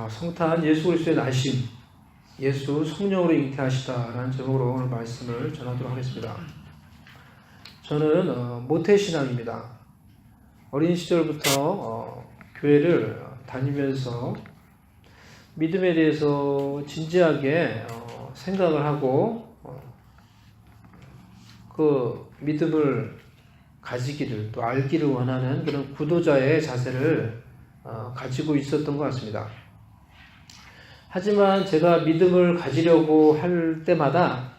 성탄 예수 그리스도의 나심, 예수 성령으로 잉태하시다라는 제목으로 오늘 말씀을 전하도록 하겠습니다. 저는 모태신앙입니다. 어린 시절부터 교회를 다니면서 믿음에 대해서 진지하게 생각을 하고 그 믿음을 가지기를 또 알기를 원하는 그런 구도자의 자세를 가지고 있었던 것 같습니다. 하지만 제가 믿음을 가지려고 할 때마다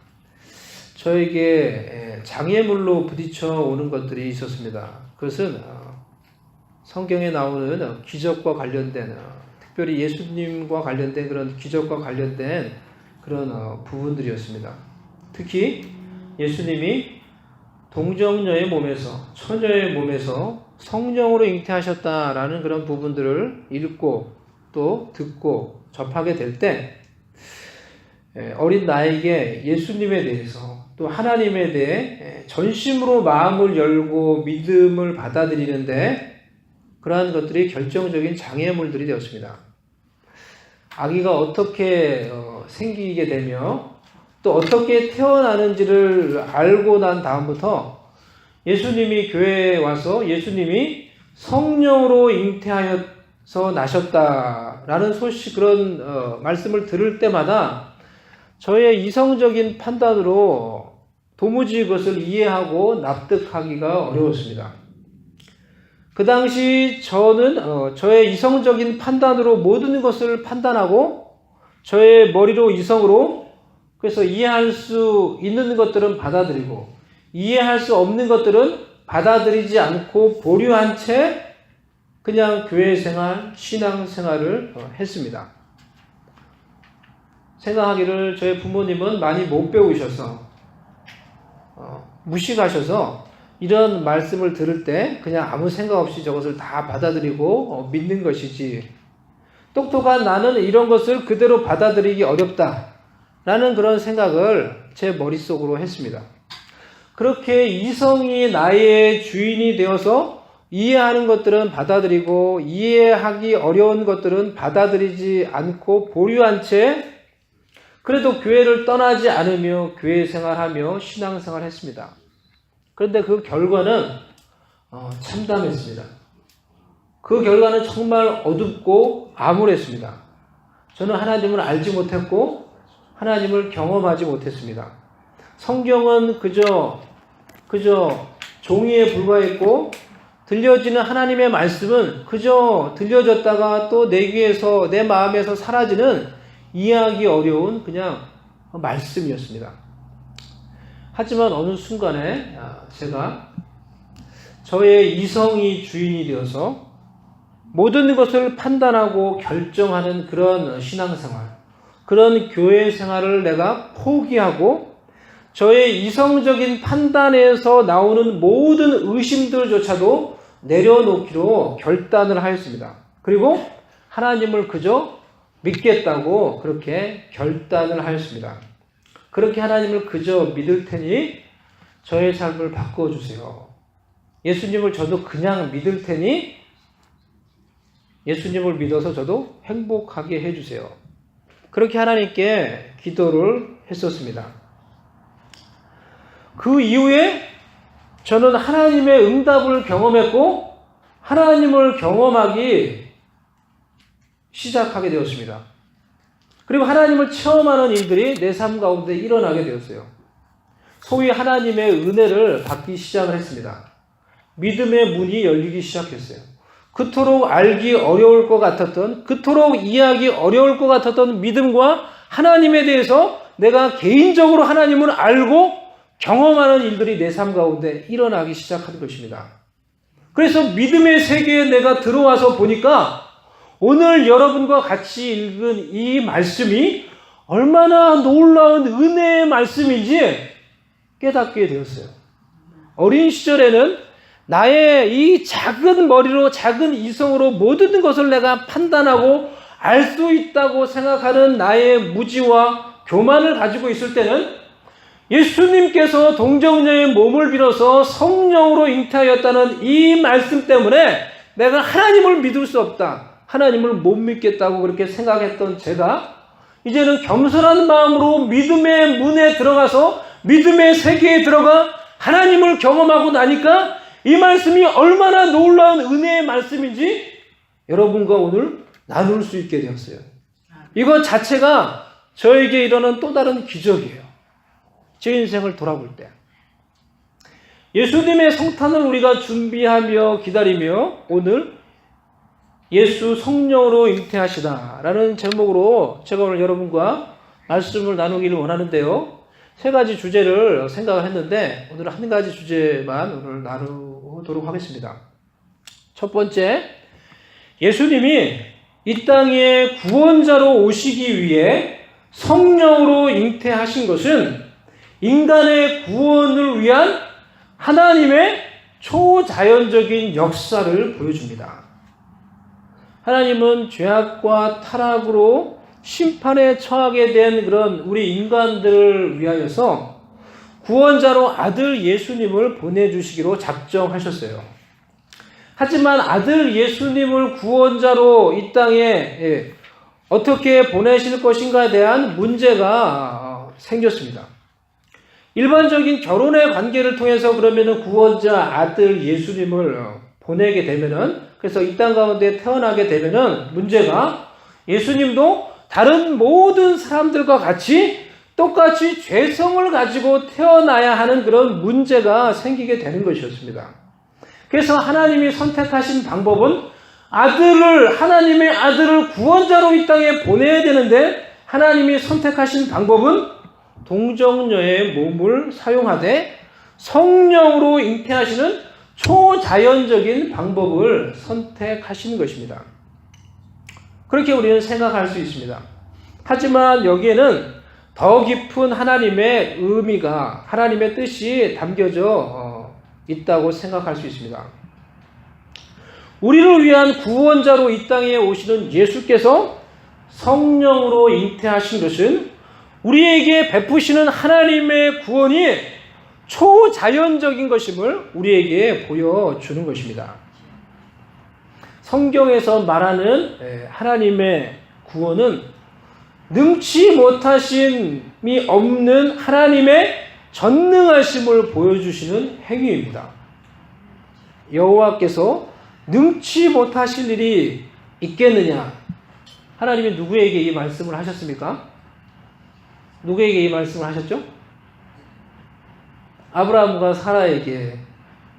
저에게 장애물로 부딪혀 오는 것들이 있었습니다. 그것은 성경에 나오는 기적과 관련된, 특별히 예수님과 관련된 그런 기적과 관련된 그런 부분들이었습니다. 특히 예수님이 동정녀의 몸에서, 처녀의 몸에서 성령으로 잉태하셨다라는 그런 부분들을 읽고 또 듣고 접하게 될 때 어린 나에게 예수님에 대해서 또 하나님에 대해 전심으로 마음을 열고 믿음을 받아들이는데 그러한 것들이 결정적인 장애물들이 되었습니다. 아기가 어떻게 생기게 되며 또 어떻게 태어나는지를 알고 난 다음부터 예수님이 교회에 와서 예수님이 성령으로 잉태하여서 나셨다라는 소식, 그런 말씀을 들을 때마다 저의 이성적인 판단으로 도무지 그것을 이해하고 납득하기가 어려웠습니다. 그 당시 저는 저의 이성적인 판단으로 모든 것을 판단하고 저의 머리로 이성으로 그래서 이해할 수 있는 것들은 받아들이고 이해할 수 없는 것들은 받아들이지 않고 보류한 채 그냥 교회 생활, 신앙 생활을 했습니다. 생각하기를 저희 부모님은 많이 못 배우셔서 무식하셔서 이런 말씀을 들을 때 그냥 아무 생각 없이 저것을 다 받아들이고 믿는 것이지, 똑똑한 나는 이런 것을 그대로 받아들이기 어렵다라는 그런 생각을 제 머릿속으로 했습니다. 그렇게 이성이 나의 주인이 되어서 이해하는 것들은 받아들이고 이해하기 어려운 것들은 받아들이지 않고 보류한 채 그래도 교회를 떠나지 않으며 교회 생활하며 신앙 생활했습니다. 그런데 그 결과는 참담했습니다. 그 결과는 정말 어둡고 암울했습니다. 저는 하나님을 알지 못했고 하나님을 경험하지 못했습니다. 성경은 그저 종이에 불과했고 들려지는 하나님의 말씀은 그저 들려졌다가 또 내 귀에서 내 마음에서 사라지는 이해하기 어려운 그냥 말씀이었습니다. 하지만 어느 순간에 제가 저의 이성이 주인이 되어서 모든 것을 판단하고 결정하는 그런 신앙생활, 그런 교회 생활을 내가 포기하고 저의 이성적인 판단에서 나오는 모든 의심들조차도 내려놓기로 결단을 하였습니다. 그리고 하나님을 그저 믿겠다고 그렇게 결단을 하였습니다. 그렇게 하나님을 그저 믿을 테니 저의 삶을 바꿔주세요. 예수님을 저도 그냥 믿을 테니 예수님을 믿어서 저도 행복하게 해주세요. 그렇게 하나님께 기도를 했었습니다. 그 이후에 저는 하나님의 응답을 경험했고 하나님을 경험하기 시작하게 되었습니다. 그리고 하나님을 체험하는 일들이 내 삶 가운데 일어나게 되었어요. 소위 하나님의 은혜를 받기 시작을 했습니다. 믿음의 문이 열리기 시작했어요. 그토록 알기 어려울 것 같았던, 그토록 이해하기 어려울 것 같았던 믿음과 하나님에 대해서 내가 개인적으로 하나님을 알고 경험하는 일들이 내 삶 가운데 일어나기 시작한 것입니다. 그래서 믿음의 세계에 내가 들어와서 보니까 오늘 여러분과 같이 읽은 이 말씀이 얼마나 놀라운 은혜의 말씀인지 깨닫게 되었어요. 어린 시절에는 나의 이 작은 머리로 작은 이성으로 모든 것을 내가 판단하고 알 수 있다고 생각하는 나의 무지와 교만을 가지고 있을 때는 예수님께서 동정녀의 몸을 빌어서 성령으로 잉태하였다는 이 말씀 때문에 내가 하나님을 믿을 수 없다, 하나님을 못 믿겠다고 그렇게 생각했던 제가 이제는 겸손한 마음으로 믿음의 문에 들어가서 믿음의 세계에 들어가 하나님을 경험하고 나니까 이 말씀이 얼마나 놀라운 은혜의 말씀인지 여러분과 오늘 나눌 수 있게 되었어요. 이것 자체가 저에게 일어난 또 다른 기적이에요. 제 인생을 돌아볼 때. 예수님의 성탄을 우리가 준비하며 기다리며 오늘 예수 성령으로 잉태하시다라는 제목으로 제가 오늘 여러분과 말씀을 나누기를 원하는데요. 세 가지 주제를 생각을 했는데 오늘 한 가지 주제만 오늘 나누도록 하겠습니다. 첫 번째, 예수님이 이 땅에 구원자로 오시기 위해 성령으로 잉태하신 것은 인간의 구원을 위한 하나님의 초자연적인 역사를 보여줍니다. 하나님은 죄악과 타락으로 심판에 처하게 된 그런 우리 인간들을 위하여서 구원자로 아들 예수님을 보내주시기로 작정하셨어요. 하지만 아들 예수님을 구원자로 이 땅에 어떻게 보내실 것인가에 대한 문제가 생겼습니다. 일반적인 결혼의 관계를 통해서 그러면은 구원자 아들 예수님을 보내게 되면은, 그래서 이 땅 가운데 태어나게 되면은 문제가 예수님도 다른 모든 사람들과 같이 똑같이 죄성을 가지고 태어나야 하는 그런 문제가 생기게 되는 것이었습니다. 그래서 하나님이 선택하신 방법은 하나님의 아들을 구원자로 이 땅에 보내야 되는데 하나님이 선택하신 방법은 동정녀의 몸을 사용하되 성령으로 잉태하시는 초자연적인 방법을 선택하신 것입니다. 그렇게 우리는 생각할 수 있습니다. 하지만 여기에는 더 깊은 하나님의 의미가, 하나님의 뜻이 담겨져 있다고 생각할 수 있습니다. 우리를 위한 구원자로 이 땅에 오시는 예수께서 성령으로 잉태하신 것은 우리에게 베푸시는 하나님의 구원이 초자연적인 것임을 우리에게 보여주는 것입니다. 성경에서 말하는 하나님의 구원은 능치 못하심이 없는 하나님의 전능하심을 보여주시는 행위입니다. 여호와께서 능치 못하실 일이 있겠느냐? 하나님이 누구에게 이 말씀을 하셨습니까? 누구에게 이 말씀을 하셨죠? 아브라함과 사라에게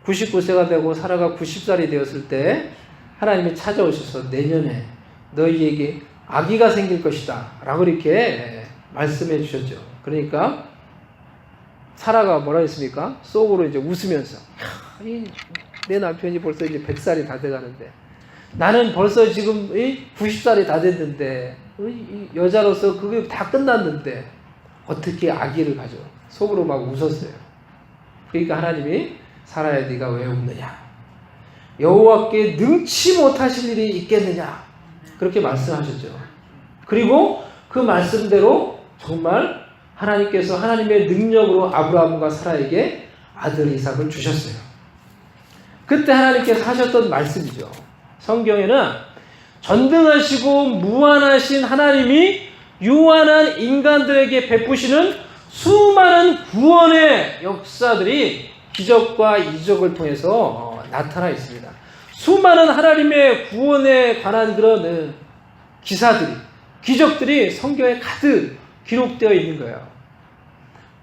99세가 되고 사라가 90살이 되었을 때 하나님이 찾아오셔서 내년에 너희에게 아기가 생길 것이다 라고 이렇게 말씀해 주셨죠. 그러니까 사라가 뭐라 했습니까? 속으로 이제 웃으면서 내 남편이 벌써 이제 100살이 다 돼가는데 나는 벌써 지금 90살이 다 됐는데 여자로서 그게 다 끝났는데 어떻게 아기를 가져? 속으로 막 웃었어요. 그러니까 하나님이 사라야 네가 왜 웃느냐? 여호와께 능치 못하실 일이 있겠느냐? 그렇게 말씀하셨죠. 그리고 그 말씀대로 정말 하나님께서 하나님의 능력으로 아브라함과 사라에게 아들 이삭을 주셨어요. 그때 하나님께서 하셨던 말씀이죠. 성경에는 전능하시고 무한하신 하나님이 유한한 인간들에게 베푸시는 수많은 구원의 역사들이 기적과 이적을 통해서 나타나 있습니다. 수많은 하나님의 구원에 관한 그런 기사들이, 기적들이 성경에 가득 기록되어 있는 거예요.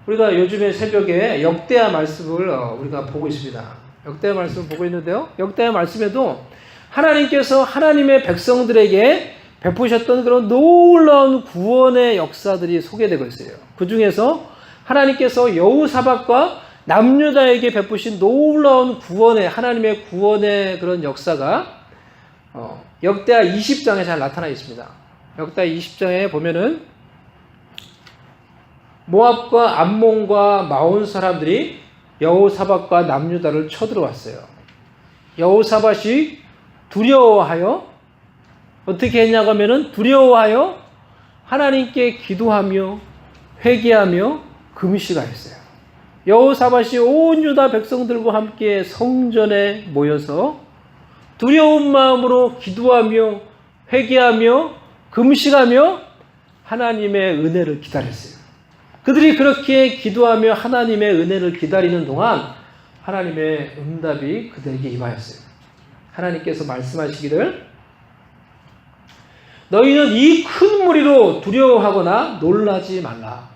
우리가 요즘에 새벽에 역대하 말씀을 우리가 보고 있습니다. 역대하 말씀을 보고 있는데요. 역대하 말씀에도 하나님께서 하나님의 백성들에게 베푸셨던 그런 놀라운 구원의 역사들이 소개되고 있어요. 그 중에서 하나님께서 여호사밧과 남유다에게 베푸신 놀라운 구원의, 하나님의 구원의 그런 역사가 역대하 20장에 잘 나타나 있습니다. 역대하 20장에 보면은 모압과 암몬과 마온 사람들이 여호사밧과 남유다를 쳐들어왔어요. 여호사밧이 두려워하여 어떻게 했냐고 하면은 두려워하여 하나님께 기도하며 회개하며 금식하였어요. 여호사밧이 온 유다 백성들과 함께 성전에 모여서 두려운 마음으로 기도하며 회개하며 금식하며 하나님의 은혜를 기다렸어요. 그들이 그렇게 기도하며 하나님의 은혜를 기다리는 동안 하나님의 응답이 그들에게 임하였어요. 하나님께서 말씀하시기를 너희는 이 큰 무리로 두려워하거나 놀라지 말라.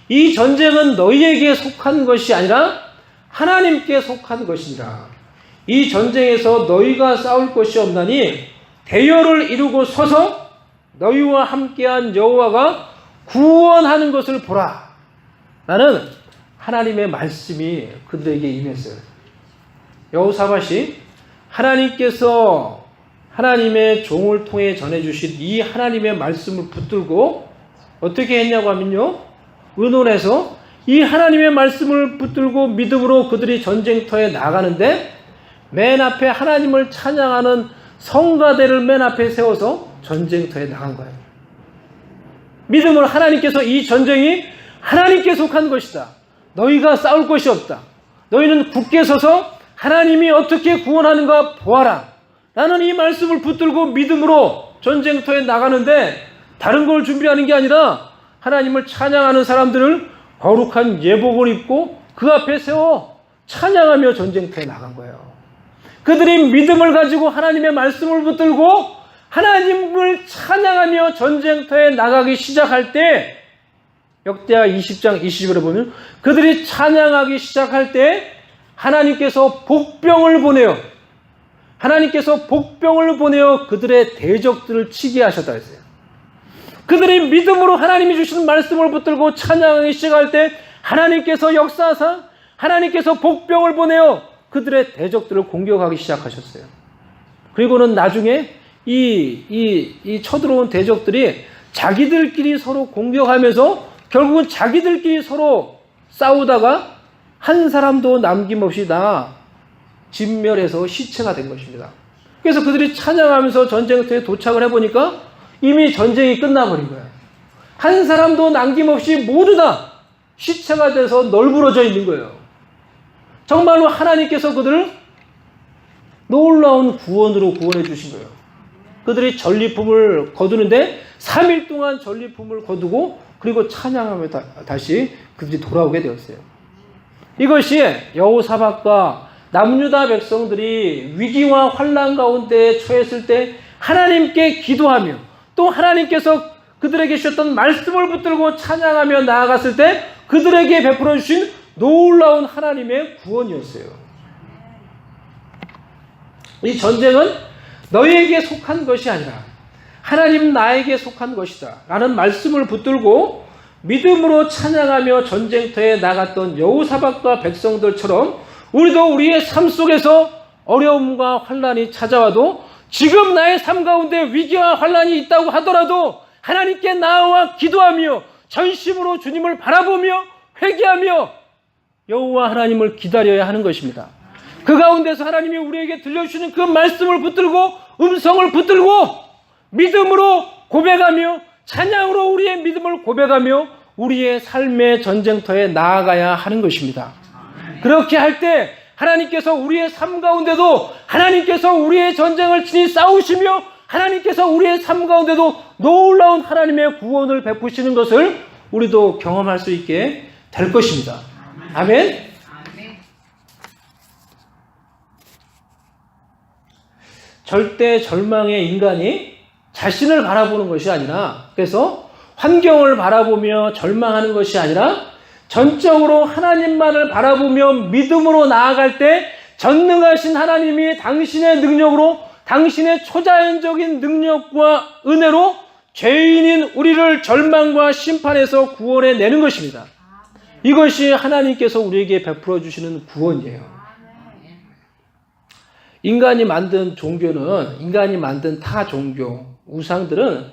이 전쟁은 너희에게 속한 것이 아니라 하나님께 속한 것이니라. 이 전쟁에서 너희가 싸울 것이 없나니 대열을 이루고 서서 너희와 함께한 여호와가 구원하는 것을 보라. 나는 하나님의 말씀이 그들에게 임했어요. 여호사밧이 하나님께서 하나님의 종을 통해 전해주신 이 하나님의 말씀을 붙들고 어떻게 했냐고 하면요, 의논해서 이 하나님의 말씀을 붙들고 믿음으로 그들이 전쟁터에 나가는데 맨 앞에 하나님을 찬양하는 성가대를 맨 앞에 세워서 전쟁터에 나간 거예요. 믿음으로 하나님께서 이 전쟁이 하나님께 속한 것이다. 너희가 싸울 것이 없다. 너희는 굳게 서서 하나님이 어떻게 구원하는가 보아라. 나는 이 말씀을 붙들고 믿음으로 전쟁터에 나가는데 다른 걸 준비하는 게 아니라 하나님을 찬양하는 사람들을 거룩한 예복을 입고 그 앞에 세워 찬양하며 전쟁터에 나간 거예요. 그들이 믿음을 가지고 하나님의 말씀을 붙들고 하나님을 찬양하며 전쟁터에 나가기 시작할 때, 역대하 20장 20절에 보면 그들이 찬양하기 시작할 때 하나님께서 복병을 보내요. 하나님께서 복병을 보내어 그들의 대적들을 치게 하셨다 했어요. 그들이 믿음으로 하나님이 주시는 말씀을 붙들고 찬양하기 시작할 때 하나님께서 역사하사 하나님께서 복병을 보내어 그들의 대적들을 공격하기 시작하셨어요. 그리고는 나중에 이 쳐들어온 대적들이 자기들끼리 서로 공격하면서 결국은 자기들끼리 서로 싸우다가 한 사람도 남김없이 다 진멸해서 시체가 된 것입니다. 그래서 그들이 찬양하면서 전쟁터에 도착을 해보니까 이미 전쟁이 끝나버린 거예요. 한 사람도 남김없이 모두 다 시체가 돼서 널브러져 있는 거예요. 정말로 하나님께서 그들을 놀라운 구원으로 구원해 주신 거예요. 그들이 전리품을 거두는데 3일 동안 전리품을 거두고 그리고 찬양하며 다시 그들이 돌아오게 되었어요. 이것이 여호사밧과 남유다 백성들이 위기와 환난 가운데 처했을 때 하나님께 기도하며 또 하나님께서 그들에게 주셨던 말씀을 붙들고 찬양하며 나아갔을 때 그들에게 베풀어 주신 놀라운 하나님의 구원이었어요. 이 전쟁은 너희에게 속한 것이 아니라 하나님 나에게 속한 것이다 라는 말씀을 붙들고 믿음으로 찬양하며 전쟁터에 나갔던 여호사밧과 백성들처럼 우리도 우리의 삶 속에서 어려움과 환난이 찾아와도 지금 나의 삶 가운데 위기와 환난이 있다고 하더라도 하나님께 나아와 기도하며 전심으로 주님을 바라보며 회개하며 여호와 하나님을 기다려야 하는 것입니다. 그 가운데서 하나님이 우리에게 들려주시는 그 말씀을 붙들고 음성을 붙들고 믿음으로 고백하며 찬양으로 우리의 믿음을 고백하며 우리의 삶의 전쟁터에 나아가야 하는 것입니다. 그렇게 할 때 하나님께서 우리의 삶 가운데도 하나님께서 우리의 전쟁을 친히 싸우시며 하나님께서 우리의 삶 가운데도 놀라운 하나님의 구원을 베푸시는 것을 우리도 경험할 수 있게 될 것입니다. 아멘. 절대 절망의 인간이 자신을 바라보는 것이 아니라, 그래서 환경을 바라보며 절망하는 것이 아니라 전적으로 하나님만을 바라보며 믿음으로 나아갈 때 전능하신 하나님이 당신의 능력으로, 당신의 초자연적인 능력과 은혜로 죄인인 우리를 절망과 심판에서 구원해내는 것입니다. 이것이 하나님께서 우리에게 베풀어 주시는 구원이에요. 인간이 만든 종교는, 인간이 만든 타 종교, 우상들은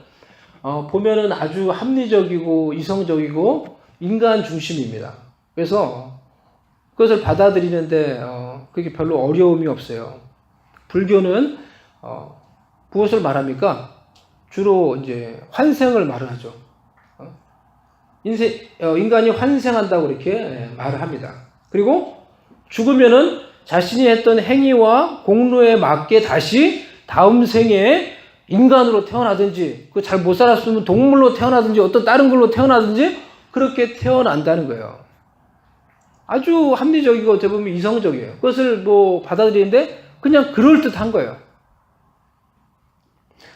보면은 아주 합리적이고 이성적이고 인간 중심입니다. 그래서 그것을 받아들이는데 그게 별로 어려움이 없어요. 불교는 무엇을 말합니까? 주로 이제 환생을 말을 하죠. 인간이 환생한다고 이렇게 말을 합니다. 그리고 죽으면은 자신이 했던 행위와 공로에 맞게 다시 다음 생에 인간으로 태어나든지, 그 잘 못 살았으면 동물로 태어나든지, 어떤 다른 걸로 태어나든지, 그렇게 태어난다는 거예요. 아주 합리적이고 어떻게 보면 이성적이에요. 그것을 뭐 받아들이는데 그냥 그럴듯한 거예요.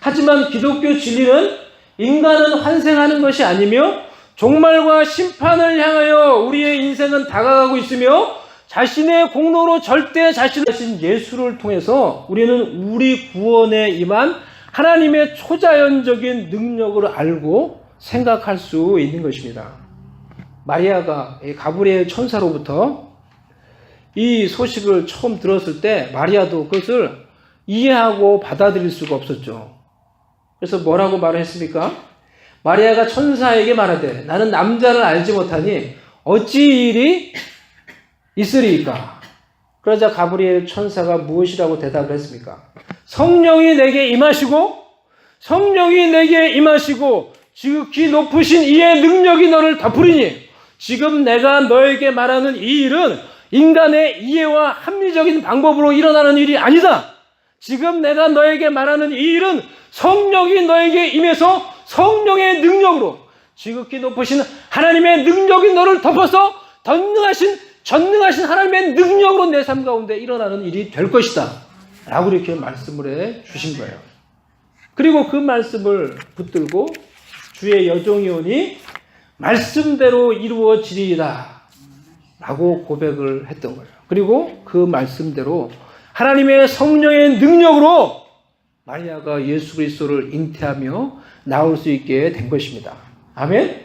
하지만 기독교 진리는 인간은 환생하는 것이 아니며 종말과 심판을 향하여 우리의 인생은 다가가고 있으며 자신의 공로로 절대 자신하신 예수를 통해서 우리는 우리 구원에 임한 하나님의 초자연적인 능력을 알고 생각할 수 있는 것입니다. 마리아가 가브리엘 천사로부터 이 소식을 처음 들었을 때 마리아도 그것을 이해하고 받아들일 수가 없었죠. 그래서 뭐라고 말을 했습니까? 마리아가 천사에게 말하되 나는 남자를 알지 못하니 어찌 이 일이 있으리이까? 그러자 가브리엘 천사가 무엇이라고 대답을 했습니까? 성령이 내게 임하시고 지극히 높으신 이의 능력이 너를 덮으리니 지금 내가 너에게 말하는 이 일은 인간의 이해와 합리적인 방법으로 일어나는 일이 아니다. 지금 내가 너에게 말하는 이 일은 성령이 너에게 임해서 성령의 능력으로 지극히 높으신 하나님의 능력이 너를 덮어서 전능하신 하나님의 능력으로 내 삶 가운데 일어나는 일이 될 것이다. 라고 이렇게 말씀을 해 주신 거예요. 그리고 그 말씀을 붙들고 주의 여종이 오니 말씀대로 이루어지리이다. 라고 고백을 했던 거예요. 그리고 그 말씀대로 하나님의 성령의 능력으로 마리아가 예수 그리스도를 잉태하며 나올 수 있게 된 것입니다. 아멘?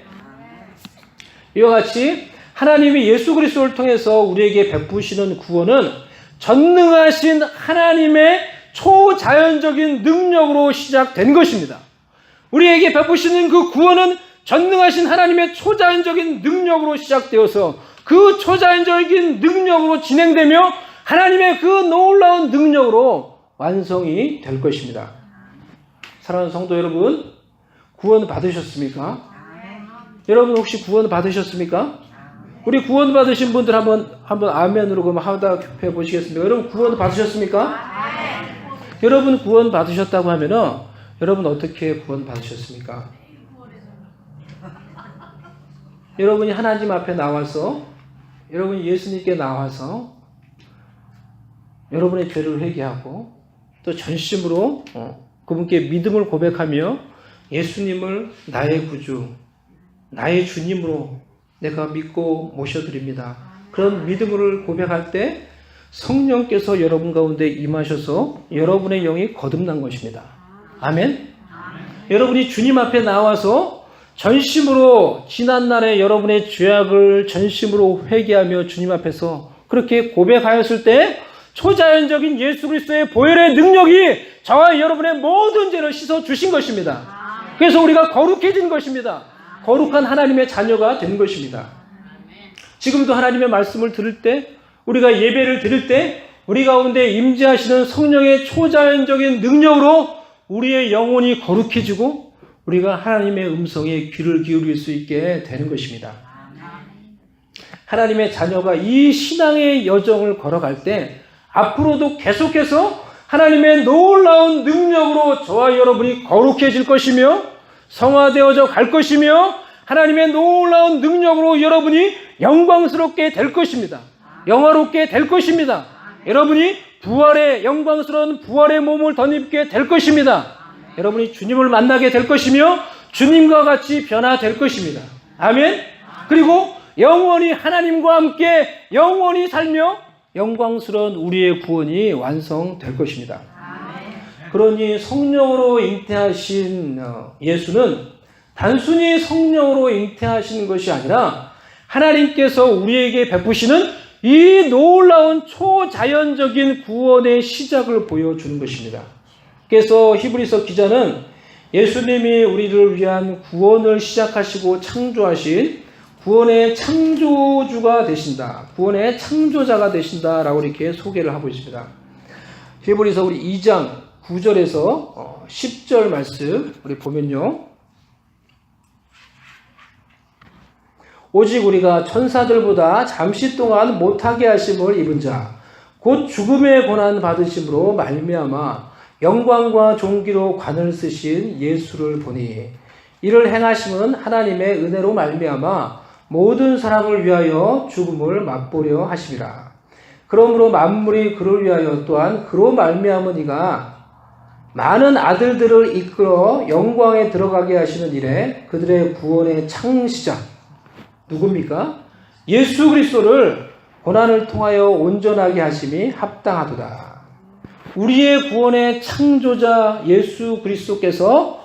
이와 같이 하나님이 예수 그리스도를 통해서 우리에게 베푸시는 구원은 전능하신 하나님의 초자연적인 능력으로 시작된 것입니다. 우리에게 베푸시는 그 구원은 전능하신 하나님의 초자연적인 능력으로 시작되어서 그 초자연적인 능력으로 진행되며 하나님의 그 놀라운 능력으로 완성이 될 것입니다. 사랑하는 성도 여러분, 구원 받으셨습니까? 여러분 혹시 구원 받으셨습니까? 우리 구원 받으신 분들 한번 아멘으로 그럼 하답해 보시겠습니까? 여러분 구원 받으셨습니까? 여러분 구원 받으셨다고 하면은 여러분 어떻게 구원 받으셨습니까? 여러분이 하나님 앞에 나와서 여러분이 예수님께 나와서 여러분의 죄를 회개하고 또 전심으로 그분께 믿음을 고백하며 예수님을 나의 구주, 나의 주님으로 내가 믿고 모셔드립니다. 그런 믿음을 고백할 때 성령께서 여러분 가운데 임하셔서 여러분의 영이 거듭난 것입니다. 아멘? 여러분이 주님 앞에 나와서 전심으로 지난날에 여러분의 죄악을 전심으로 회개하며 주님 앞에서 그렇게 고백하였을 때 초자연적인 예수 그리스도의 보혈의 능력이 저와 여러분의 모든 죄를 씻어 주신 것입니다. 그래서 우리가 거룩해진 것입니다. 거룩한 하나님의 자녀가 된 것입니다. 지금도 하나님의 말씀을 들을 때 우리가 예배를 드릴 때 우리 가운데 임재하시는 성령의 초자연적인 능력으로 우리의 영혼이 거룩해지고 우리가 하나님의 음성에 귀를 기울일 수 있게 되는 것입니다. 하나님의 자녀가 이 신앙의 여정을 걸어갈 때 앞으로도 계속해서 하나님의 놀라운 능력으로 저와 여러분이 거룩해질 것이며 성화되어져 갈 것이며 하나님의 놀라운 능력으로 여러분이 영광스럽게 될 것입니다. 영화롭게 될 것입니다. 여러분이 부활의 영광스러운 부활의 몸을 덧입게 될 것입니다. 여러분이 주님을 만나게 될 것이며 주님과 같이 변화될 것입니다. 아멘. 그리고 영원히 하나님과 함께 영원히 살며 영광스러운 우리의 구원이 완성될 것입니다. 그러니 성령으로 잉태하신 예수는 단순히 성령으로 잉태하시는 것이 아니라 하나님께서 우리에게 베푸시는 이 놀라운 초자연적인 구원의 시작을 보여주는 것입니다. 그래서 히브리서 기자는 예수님이 우리를 위한 구원을 시작하시고 창조하신 구원의 창조주가 되신다. 구원의 창조자가 되신다라고 이렇게 소개를 하고 있습니다. 히브리서 우리 2장 9절에서 10절 말씀 우리 보면요. 오직 우리가 천사들보다 잠시 동안 못하게 하심을 입은 자, 곧 죽음의 고난 받으심으로 말미암아 영광과 존귀로 관을 쓰신 예수를 보니 이를 행하심은 하나님의 은혜로 말미암아 모든 사람을 위하여 죽음을 맛보려 하심이라. 그러므로 만물이 그를 위하여 또한 그로 말미암은 이가 많은 아들들을 이끌어 영광에 들어가게 하시는 일에 그들의 구원의 창시자 누굽니까? 예수 그리스도를 고난을 통하여 온전하게 하심이 합당하도다. 우리의 구원의 창조자 예수 그리스도께서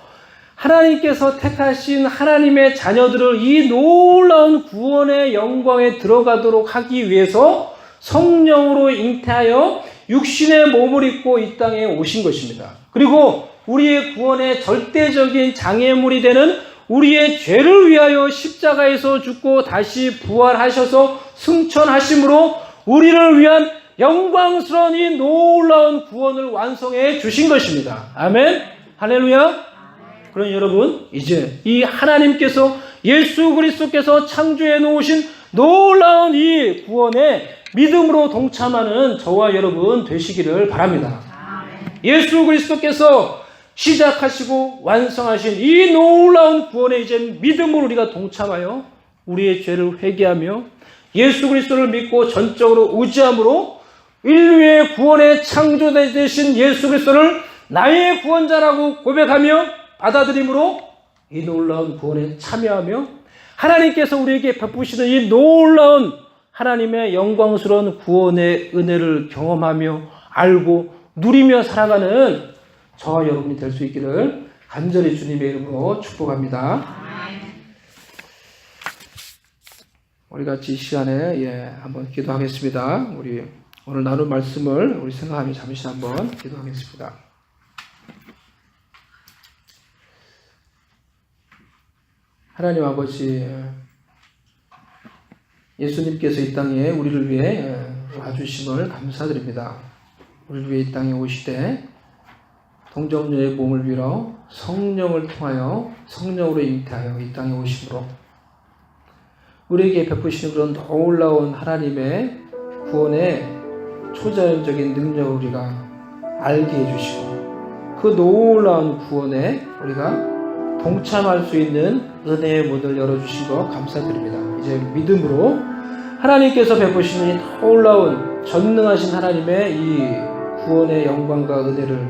하나님께서 택하신 하나님의 자녀들을 이 놀라운 구원의 영광에 들어가도록 하기 위해서 성령으로 잉태하여 육신의 몸을 입고 이 땅에 오신 것입니다. 그리고 우리의 구원의 절대적인 장애물이 되는 우리의 죄를 위하여 십자가에서 죽고 다시 부활하셔서 승천하심으로 우리를 위한 영광스러운 이 놀라운 구원을 완성해 주신 것입니다. 아멘. 할렐루야. 그러니 여러분, 이제 이 하나님께서 예수 그리스도께서 창조해 놓으신 놀라운 이 구원에 믿음으로 동참하는 저와 여러분 되시기를 바랍니다. 예수 그리스도께서 시작하시고 완성하신 이 놀라운 구원에 이제 믿음으로 우리가 동참하여 우리의 죄를 회개하며 예수 그리스도를 믿고 전적으로 의지함으로 인류의 구원의 창조자 되신 예수 그리스도를 나의 구원자라고 고백하며 받아들임으로 이 놀라운 구원에 참여하며 하나님께서 우리에게 베푸시는 이 놀라운 하나님의 영광스러운 구원의 은혜를 경험하며 알고 누리며 살아가는 저와 여러분이 될 수 있기를 간절히 주님의 이름으로 축복합니다. 우리 같이 이 시간에 한번 기도하겠습니다. 우리 오늘 나눌 말씀을 우리 생각하며 잠시 한번 기도하겠습니다. 하나님 아버지, 예수님께서 이 땅에 우리를 위해 와주심을 감사드립니다. 우리를 위해 이 땅에 오시되 동정녀의 몸을 빌어 성령을 통하여 성령으로 잉태하여 이 땅에 오심으로 우리에게 베푸시는 그런 놀라운 하나님의 구원의 초자연적인 능력을 우리가 알게 해주시고 그 놀라운 구원에 우리가 동참할 수 있는 은혜의 문을 열어주신 것 감사드립니다. 이제 믿음으로 하나님께서 베푸시는 이 놀라운 전능하신 하나님의 이 구원의 영광과 은혜를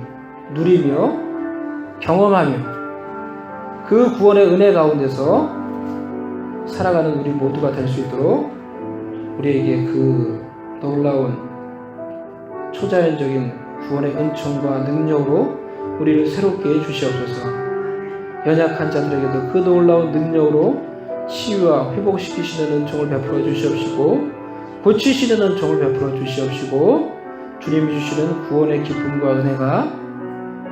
누리며 경험하며 그 구원의 은혜 가운데서 살아가는 우리 모두가 될 수 있도록 우리에게 그 놀라운 초자연적인 구원의 은총과 능력으로 우리를 새롭게 해주시옵소서. 연약한 자들에게도 그 놀라운 능력으로 치유와 회복시키시는 은총을 베풀어 주시옵시고 고치시는 은총을 베풀어 주시옵시고 주님이 주시는 구원의 기쁨과 은혜가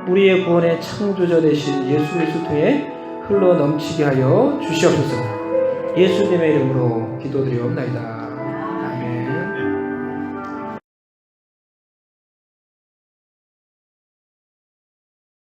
우리의 구원의 창조자 되신 예수 그리스도 통해 흘러 넘치게 하여 주시옵소서. 예수님의 이름으로 기도드리옵나이다.